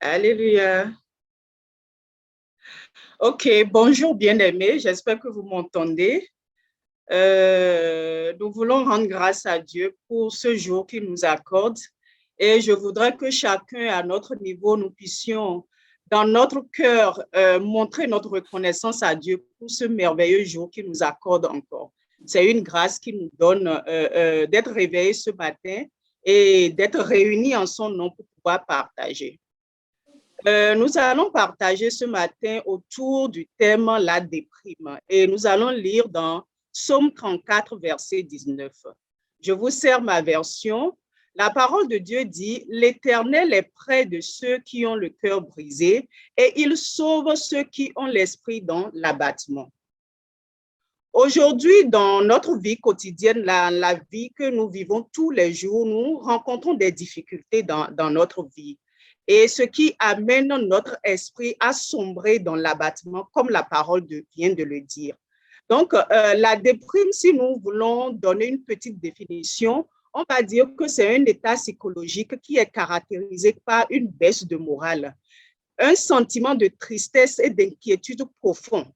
Alléluia. Ok, bonjour bien-aimés, j'espère que vous m'entendez. Nous voulons rendre grâce à Dieu pour ce jour qu'il nous accorde et je voudrais que chacun à notre niveau, nous puissions dans notre cœur montrer notre reconnaissance à Dieu pour ce merveilleux jour qu'il nous accorde encore. C'est une grâce qu'il nous donne d'être réveillés ce matin et d'être réunis en son nom pour pouvoir partager. Nous allons partager ce matin autour du thème la déprime et nous allons lire dans Psaume 34, verset 19. Je vous sers ma version. La parole de Dieu dit, l'Éternel est près de ceux qui ont le cœur brisé et il sauve ceux qui ont l'esprit dans l'abattement. Aujourd'hui, dans notre vie quotidienne, la vie que nous vivons tous les jours, nous rencontrons des difficultés dans notre vie. Et ce qui amène notre esprit à sombrer dans l'abattement, comme la parole vient de le dire. Donc, la déprime, si nous voulons donner une petite définition, on va dire que c'est un état psychologique qui est caractérisé par une baisse de morale, un sentiment de tristesse et d'inquiétude profond,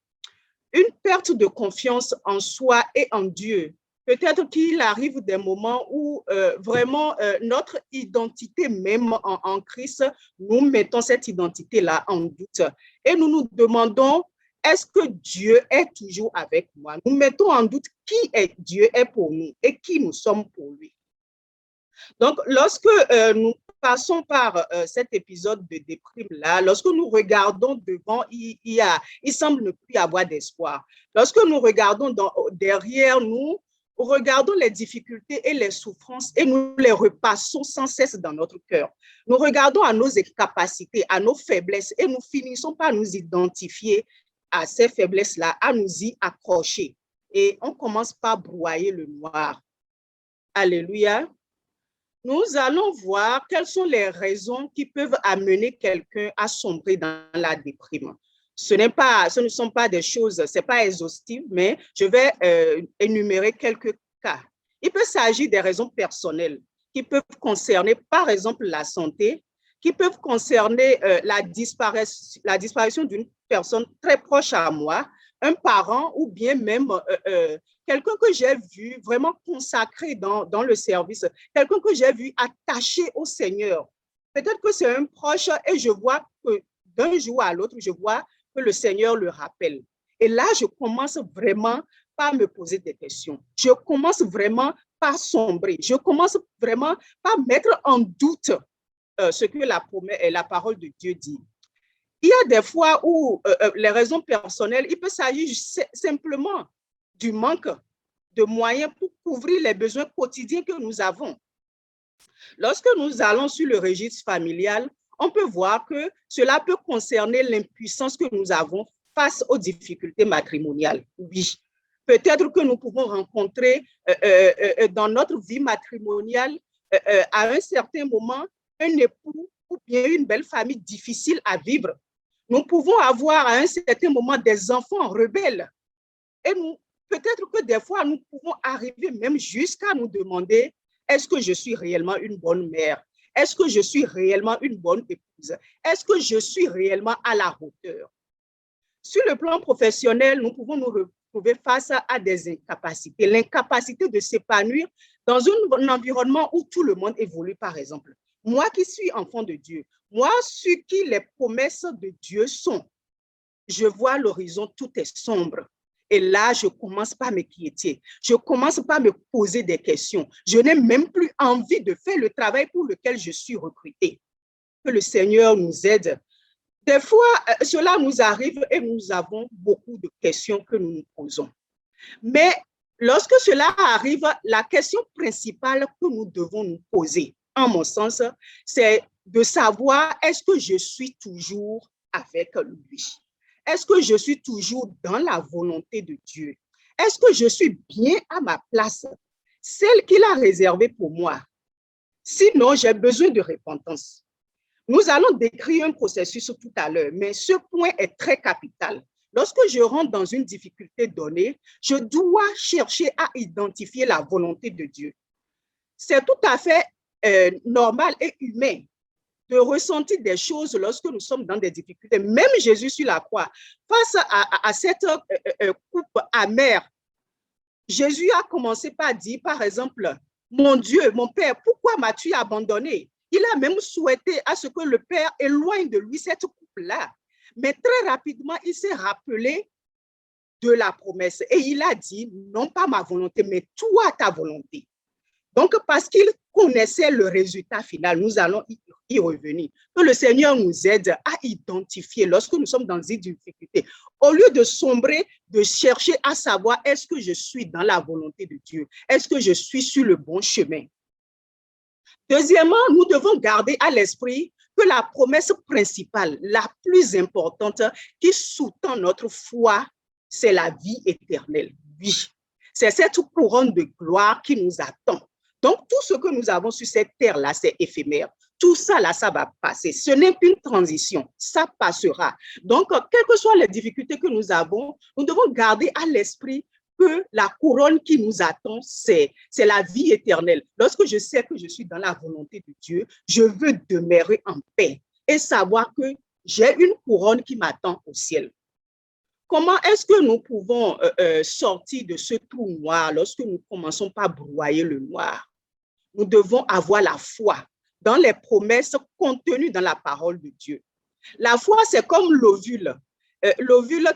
une perte de confiance en soi et en Dieu. Peut-être qu'il arrive des moments où vraiment notre identité même en Christ, nous mettons cette identité-là en doute et nous nous demandons, est-ce que Dieu est toujours avec moi? Nous mettons en doute qui est Dieu est pour nous et qui nous sommes pour lui. Donc, lorsque nous passons par cet épisode de déprime-là, lorsque nous regardons devant, il semble ne plus y avoir d'espoir. Lorsque nous regardons derrière nous, regardons les difficultés et les souffrances et nous les repassons sans cesse dans notre cœur. Nous regardons à nos capacités, à nos faiblesses et nous finissons par nous identifier à ces faiblesses-là, à nous y accrocher. Et on commence par broyer le noir. Alléluia. Nous allons voir quelles sont les raisons qui peuvent amener quelqu'un à sombrer dans la déprime. Ce ne sont pas des choses, ce n'est pas exhaustif, mais je vais énumérer quelques cas. Il peut s'agir des raisons personnelles qui peuvent concerner, par exemple, la santé, qui peuvent concerner la disparition d'une personne très proche à moi, un parent ou bien même quelqu'un que j'ai vu vraiment consacré dans le service, quelqu'un que j'ai vu attaché au Seigneur. Peut-être que c'est un proche et je vois que d'un jour à l'autre, je vois que le Seigneur le rappelle. Et là, je commence vraiment par me poser des questions. Je commence vraiment par sombrer. Je commence vraiment par mettre en doute ce que la parole de Dieu dit. Il y a des fois où les raisons personnelles, il peut s'agir simplement du manque de moyens pour couvrir les besoins quotidiens que nous avons. Lorsque nous allons sur le registre familial, on peut voir que cela peut concerner l'impuissance que nous avons face aux difficultés matrimoniales. Oui, peut-être que nous pouvons rencontrer dans notre vie matrimoniale à un certain moment un époux ou bien une belle famille difficile à vivre. Nous pouvons avoir à un certain moment des enfants rebelles. Et peut-être que des fois, nous pouvons arriver même jusqu'à nous demander, est-ce que je suis réellement une bonne mère? Est-ce que je suis réellement une bonne épouse? Est-ce que je suis réellement à la hauteur? Sur le plan professionnel, nous pouvons nous retrouver face à des incapacités. L'incapacité de s'épanouir dans un environnement où tout le monde évolue, par exemple. Moi qui suis enfant de Dieu, moi sur qui les promesses de Dieu sont, je vois l'horizon, tout est sombre. Et là, je commence par m'inquiéter. Je commence par me poser des questions. Je n'ai même plus envie de faire le travail pour lequel je suis recrutée. Que le Seigneur nous aide. Des fois, cela nous arrive et nous avons beaucoup de questions que nous nous posons. Mais lorsque cela arrive, la question principale que nous devons nous poser, en mon sens, c'est de savoir est-ce que je suis toujours avec lui? Est-ce que je suis toujours dans la volonté de Dieu? Est-ce que je suis bien à ma place, celle qu'il a réservée pour moi? Sinon, j'ai besoin de repentance. Nous allons décrire un processus tout à l'heure, mais ce point est très capital. Lorsque je rentre dans une difficulté donnée, je dois chercher à identifier la volonté de Dieu. C'est tout à fait normal et humain de ressentir des choses lorsque nous sommes dans des difficultés. Même Jésus sur la croix, face à cette coupe amère, Jésus a commencé par dire, par exemple, mon Dieu, mon Père, pourquoi m'as-tu abandonné? Il a même souhaité à ce que le Père éloigne de lui cette coupe-là. Mais très rapidement, il s'est rappelé de la promesse et il a dit, non pas ma volonté, mais toi ta volonté. Donc, parce qu'il connaissait le résultat final, nous allons y revenir. Que le Seigneur nous aide à identifier lorsque nous sommes dans une difficulté. Au lieu de sombrer, de chercher à savoir est-ce que je suis dans la volonté de Dieu? Est-ce que je suis sur le bon chemin? Deuxièmement, nous devons garder à l'esprit que la promesse principale, la plus importante, qui sous-tend notre foi, c'est la vie éternelle. Oui, c'est cette couronne de gloire qui nous attend. Donc, tout ce que nous avons sur cette terre-là, c'est éphémère. Tout ça, là, ça va passer. Ce n'est qu'une transition. Ça passera. Donc, quelles que soient les difficultés que nous avons, nous devons garder à l'esprit que la couronne qui nous attend, c'est la vie éternelle. Lorsque je sais que je suis dans la volonté de Dieu, je veux demeurer en paix et savoir que j'ai une couronne qui m'attend au ciel. Comment est-ce que nous pouvons sortir de ce trou noir lorsque nous commençons par broyer le noir? Nous devons avoir la foi dans les promesses contenues dans la parole de Dieu. La foi, c'est comme l'ovule. L'ovule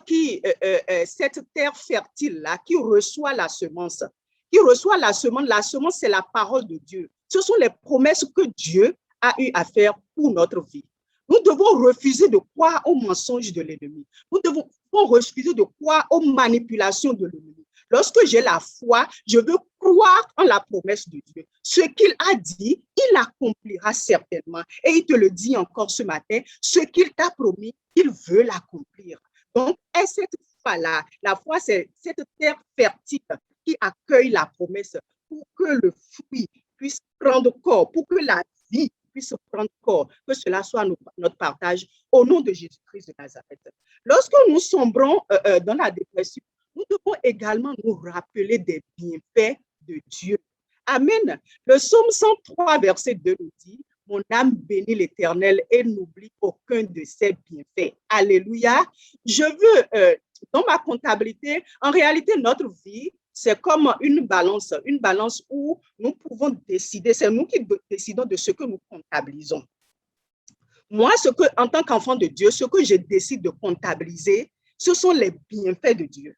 cette terre fertile-là, qui reçoit la semence. La semence, c'est la parole de Dieu. Ce sont les promesses que Dieu a eu à faire pour notre vie. Nous devons refuser de croire aux mensonges de l'ennemi. Nous devons refuser de croire aux manipulations de l'ennemi. Lorsque j'ai la foi, je veux croire en la promesse de Dieu. Ce qu'il a dit, il accomplira certainement. Et il te le dit encore ce matin, ce qu'il t'a promis, il veut l'accomplir. Donc, et cette foi-là, la foi, c'est cette terre fertile qui accueille la promesse pour que le fruit puisse prendre corps, pour que la vie puisse prendre corps, que cela soit notre partage au nom de Jésus-Christ de Nazareth. Lorsque nous sombrons dans la dépression, nous devons également nous rappeler des bienfaits de Dieu. Amen. Le psaume 103, verset 2 nous dit, mon âme bénit l'Éternel et n'oublie aucun de ses bienfaits. Alléluia. Je veux, dans ma comptabilité, en réalité, notre vie, c'est comme une balance où nous pouvons décider, c'est nous qui décidons de ce que nous comptabilisons. Moi, en tant qu'enfant de Dieu, ce que je décide de comptabiliser, ce sont les bienfaits de Dieu.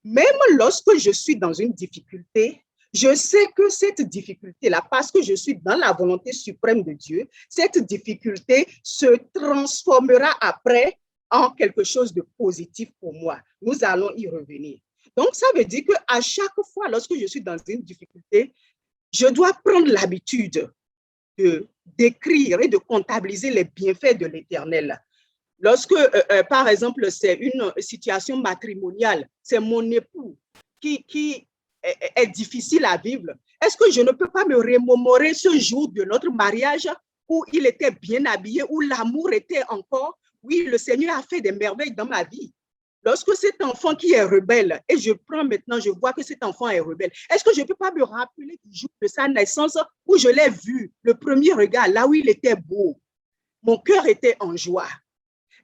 Même lorsque je suis dans une difficulté, je sais que cette difficulté-là, parce que je suis dans la volonté suprême de Dieu, cette difficulté se transformera après en quelque chose de positif pour moi. Nous allons y revenir. Donc, ça veut dire qu'à chaque fois, lorsque je suis dans une difficulté, je dois prendre l'habitude d'écrire et de comptabiliser les bienfaits de l'Éternel. Lorsque, par exemple, c'est une situation matrimoniale, c'est mon époux qui est difficile à vivre, est-ce que je ne peux pas me remémorer ce jour de notre mariage où il était bien habillé, où l'amour était encore? Oui, le Seigneur a fait des merveilles dans ma vie. Lorsque cet enfant qui est rebelle, et je prends maintenant, je vois que cet enfant est rebelle, est-ce que je ne peux pas me rappeler du jour de sa naissance où je l'ai vu, le premier regard, là où il était beau, mon cœur était en joie?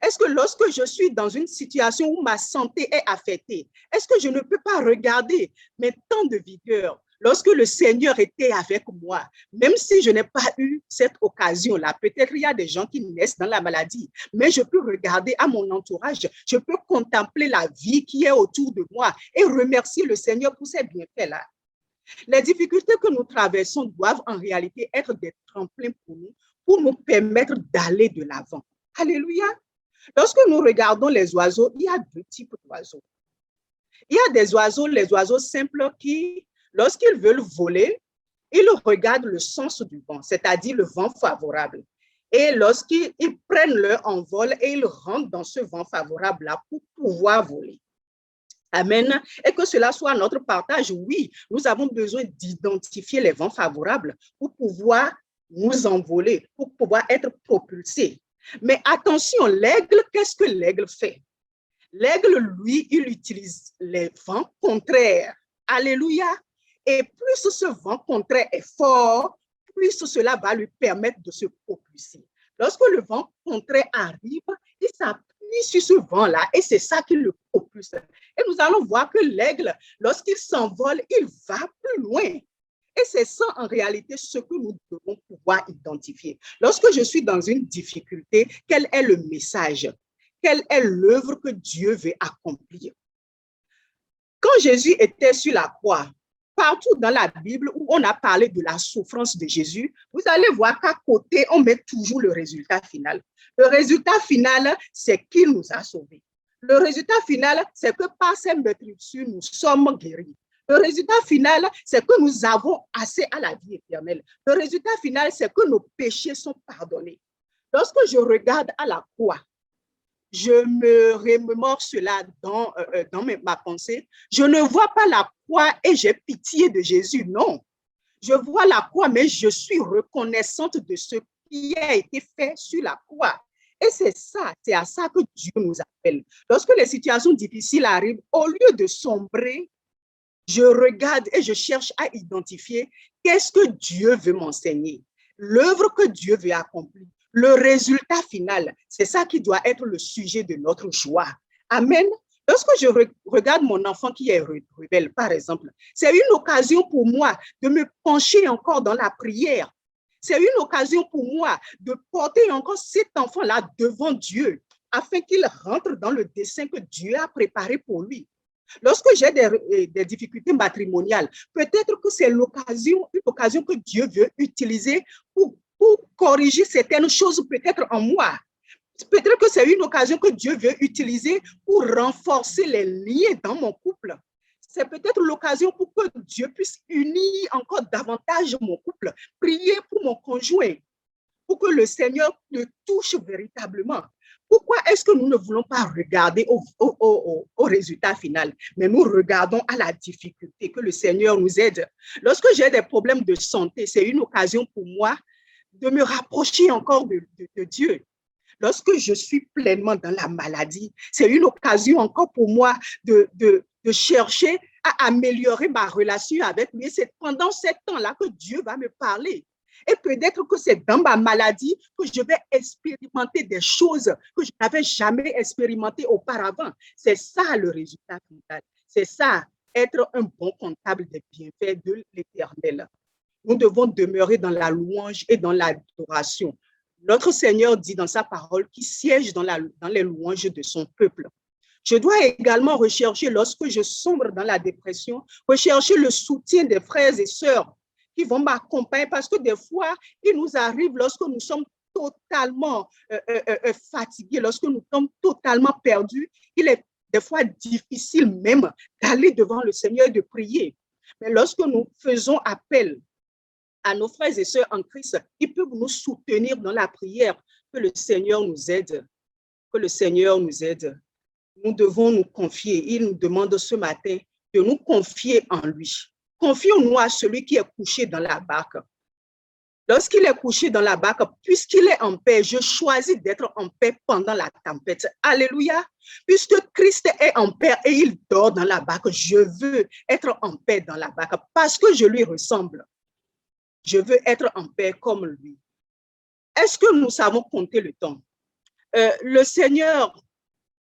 Est-ce que lorsque je suis dans une situation où ma santé est affectée, est-ce que je ne peux pas regarder mes temps de vigueur lorsque le Seigneur était avec moi, même si je n'ai pas eu cette occasion-là? Peut-être il y a des gens qui naissent dans la maladie, mais je peux regarder à mon entourage, je peux contempler la vie qui est autour de moi et remercier le Seigneur pour ces bienfaits-là. Les difficultés que nous traversons doivent en réalité être des tremplins pour nous permettre d'aller de l'avant. Alléluia. Lorsque nous regardons les oiseaux, il y a deux types d'oiseaux. Il y a des oiseaux, les oiseaux simples qui, lorsqu'ils veulent voler, ils regardent le sens du vent, c'est-à-dire le vent favorable. Et lorsqu'ils prennent leur envol et ils rentrent dans ce vent favorable-là pour pouvoir voler. Amen. Et que cela soit notre partage. Oui, nous avons besoin d'identifier les vents favorables pour pouvoir nous envoler, pour pouvoir être propulsés. Mais attention, l'aigle, qu'est-ce que l'aigle fait? L'aigle, lui, il utilise les vents contraires. Alléluia. Et plus ce vent contraire est fort, plus cela va lui permettre de se propulser. Lorsque le vent contraire arrive, il s'appuie sur ce vent-là et c'est ça qui le propulse. Et nous allons voir que l'aigle, lorsqu'il s'envole, il va plus loin. Et c'est ça, en réalité, ce que nous devons pouvoir identifier. Lorsque je suis dans une difficulté, quel est le message? Quelle est l'œuvre que Dieu veut accomplir? Quand Jésus était sur la croix, partout dans la Bible où on a parlé de la souffrance de Jésus, vous allez voir qu'à côté, on met toujours le résultat final. Le résultat final, c'est qu'il nous a sauvés. Le résultat final, c'est que par ses meurtrissures, nous sommes guéris. Le résultat final, c'est que nous avons accès à la vie éternelle. Le résultat final, c'est que nos péchés sont pardonnés. Lorsque je regarde à la croix, je me remémore cela dans ma pensée. Je ne vois pas la croix et j'ai pitié de Jésus, non. Je vois la croix, mais je suis reconnaissante de ce qui a été fait sur la croix. Et c'est ça, c'est à ça que Dieu nous appelle. Lorsque les situations difficiles arrivent, au lieu de sombrer, je regarde et je cherche à identifier qu'est-ce que Dieu veut m'enseigner, l'œuvre que Dieu veut accomplir, le résultat final. C'est ça qui doit être le sujet de notre joie. Amen. Lorsque je regarde mon enfant qui est rebelle, par exemple, c'est une occasion pour moi de me pencher encore dans la prière. C'est une occasion pour moi de porter encore cet enfant-là devant Dieu afin qu'il rentre dans le dessein que Dieu a préparé pour lui. Lorsque j'ai des difficultés matrimoniales, peut-être que c'est une occasion que Dieu veut utiliser pour corriger certaines choses peut-être en moi. Peut-être que c'est une occasion que Dieu veut utiliser pour renforcer les liens dans mon couple. C'est peut-être l'occasion pour que Dieu puisse unir encore davantage mon couple, prier pour mon conjoint, pour que le Seigneur le touche véritablement. Pourquoi est-ce que nous ne voulons pas regarder au résultat final, mais nous regardons à la difficulté, que le Seigneur nous aide? Lorsque j'ai des problèmes de santé, c'est une occasion pour moi de me rapprocher encore de Dieu. Lorsque je suis pleinement dans la maladie, c'est une occasion encore pour moi de chercher à améliorer ma relation avec lui. C'est pendant ce temps-là que Dieu va me parler. Et peut-être que c'est dans ma maladie que je vais expérimenter des choses que je n'avais jamais expérimentées auparavant. C'est ça le résultat final. C'est ça, être un bon comptable des bienfaits de l'Éternel. Nous devons demeurer dans la louange et dans l'adoration. Notre Seigneur dit dans sa parole qu'il siège dans les louanges de son peuple. Je dois également rechercher, lorsque je sombre dans la dépression, rechercher le soutien des frères et sœurs qui vont m'accompagner, parce que des fois, il nous arrive lorsque nous sommes totalement fatigués, lorsque nous sommes totalement perdus, il est des fois difficile même d'aller devant le Seigneur et de prier. Mais lorsque nous faisons appel à nos frères et sœurs en Christ, ils peuvent nous soutenir dans la prière, que le Seigneur nous aide, que le Seigneur nous aide. Nous devons nous confier. Il nous demande ce matin de nous confier en lui. Confions-nous à celui qui est couché dans la barque. Lorsqu'il est couché dans la barque, puisqu'il est en paix, je choisis d'être en paix pendant la tempête. Alléluia. Puisque Christ est en paix et il dort dans la barque, je veux être en paix dans la barque parce que je lui ressemble. Je veux être en paix comme lui. Est-ce que nous savons compter le temps? Le Seigneur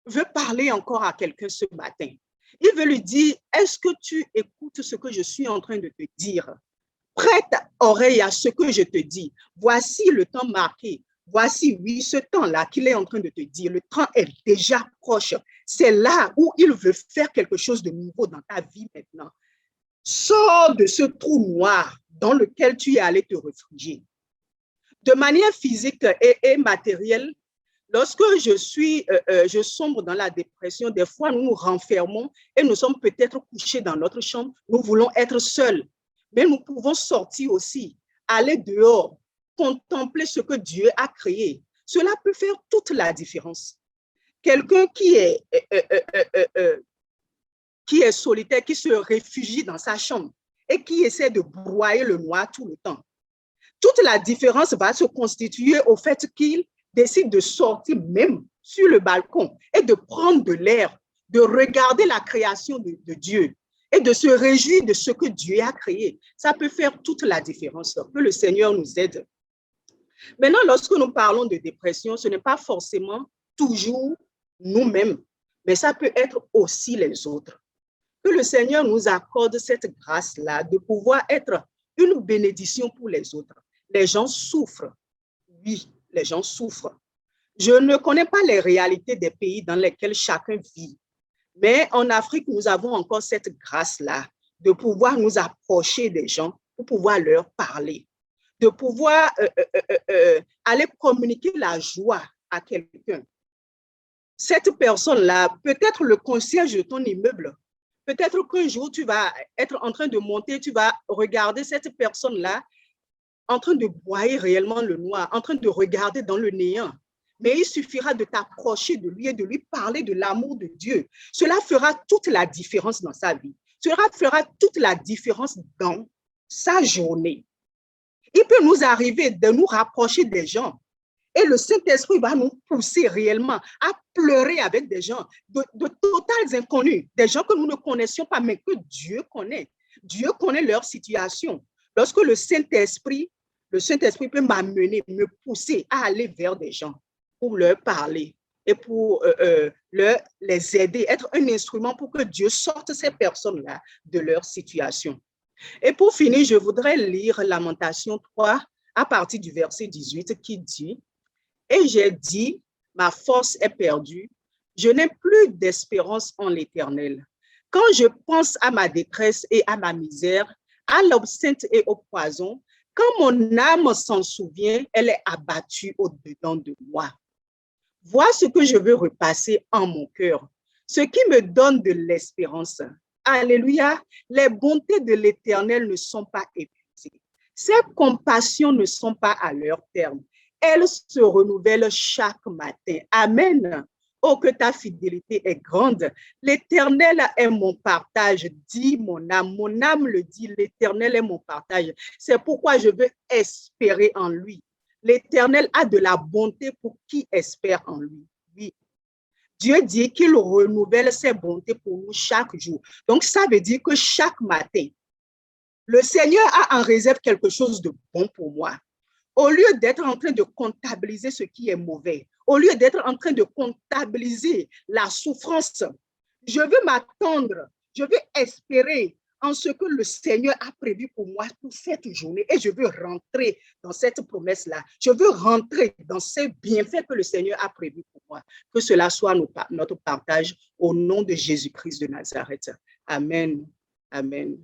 veut parler encore à quelqu'un ce matin. Il veut lui dire, est-ce que tu écoutes ce que je suis en train de te dire? Prête oreille à ce que je te dis. Voici le temps marqué. Voici, oui, ce temps-là qu'il est en train de te dire. Le temps est déjà proche. C'est là où il veut faire quelque chose de nouveau dans ta vie maintenant. Sors de ce trou noir dans lequel tu es allé te réfugier. De manière physique et matérielle, lorsque je sombre dans la dépression, des fois nous nous renfermons et nous sommes peut-être couchés dans notre chambre. Nous voulons être seuls, mais nous pouvons sortir aussi, aller dehors, contempler ce que Dieu a créé. Cela peut faire toute la différence. Quelqu'un qui est solitaire, qui se réfugie dans sa chambre et qui essaie de broyer le noir tout le temps. Toute la différence va se constituer au fait qu'il décide de sortir même sur le balcon et de prendre de l'air, de regarder la création de Dieu et de se réjouir de ce que Dieu a créé. Ça peut faire toute la différence. Que le Seigneur nous aide. Maintenant, lorsque nous parlons de dépression, ce n'est pas forcément toujours nous-mêmes, mais ça peut être aussi les autres. Que le Seigneur nous accorde cette grâce-là de pouvoir être une bénédiction pour les autres. Les gens souffrent. Oui, les gens souffrent. Je ne connais pas les réalités des pays dans lesquels chacun vit, mais en Afrique, nous avons encore cette grâce-là de pouvoir nous approcher des gens pour pouvoir leur parler, de pouvoir aller communiquer la joie à quelqu'un. Cette personne-là, peut-être le concierge de ton immeuble, peut-être qu'un jour, tu vas être en train de monter, tu vas regarder cette personne-là en train de broyer réellement le noir, en train de regarder dans le néant. Mais il suffira de t'approcher de lui et de lui parler de l'amour de Dieu. Cela fera toute la différence dans sa vie. Cela fera toute la différence dans sa journée. Il peut nous arriver de nous rapprocher des gens et le Saint-Esprit va nous pousser réellement à pleurer avec des gens, de totales inconnus, des gens que nous ne connaissions pas, mais que Dieu connaît. Dieu connaît leur situation. Lorsque le Saint-Esprit peut m'amener, me pousser à aller vers des gens pour leur parler et pour les aider, être un instrument pour que Dieu sorte ces personnes-là de leur situation. Et pour finir, je voudrais lire Lamentation 3 à partir du verset 18 qui dit « Et j'ai dit, ma force est perdue, je n'ai plus d'espérance en l'Éternel. Quand je pense à ma détresse et à ma misère, à l'absinthe et au poison, quand mon âme s'en souvient, elle est abattue au-dedans de moi. Vois ce que je veux repasser en mon cœur, ce qui me donne de l'espérance. Alléluia, les bontés de l'Éternel ne sont pas épuisées. Ses compassions ne sont pas à leur terme. Elles se renouvellent chaque matin. Amen. Oh, que ta fidélité est grande. L'Éternel est mon partage, dit mon âme. Mon âme le dit, l'Éternel est mon partage. C'est pourquoi je veux espérer en lui. L'Éternel a de la bonté pour qui espère en lui. Oui. Dieu dit qu'il renouvelle ses bontés pour nous chaque jour. Donc, ça veut dire que chaque matin, le Seigneur a en réserve quelque chose de bon pour moi. Au lieu d'être en train de comptabiliser ce qui est mauvais, au lieu d'être en train de comptabiliser la souffrance, je veux m'attendre, je veux espérer en ce que le Seigneur a prévu pour moi pour cette journée et je veux rentrer dans cette promesse-là. Je veux rentrer dans ces bienfaits que le Seigneur a prévus pour moi. Que cela soit notre partage au nom de Jésus-Christ de Nazareth. Amen. Amen.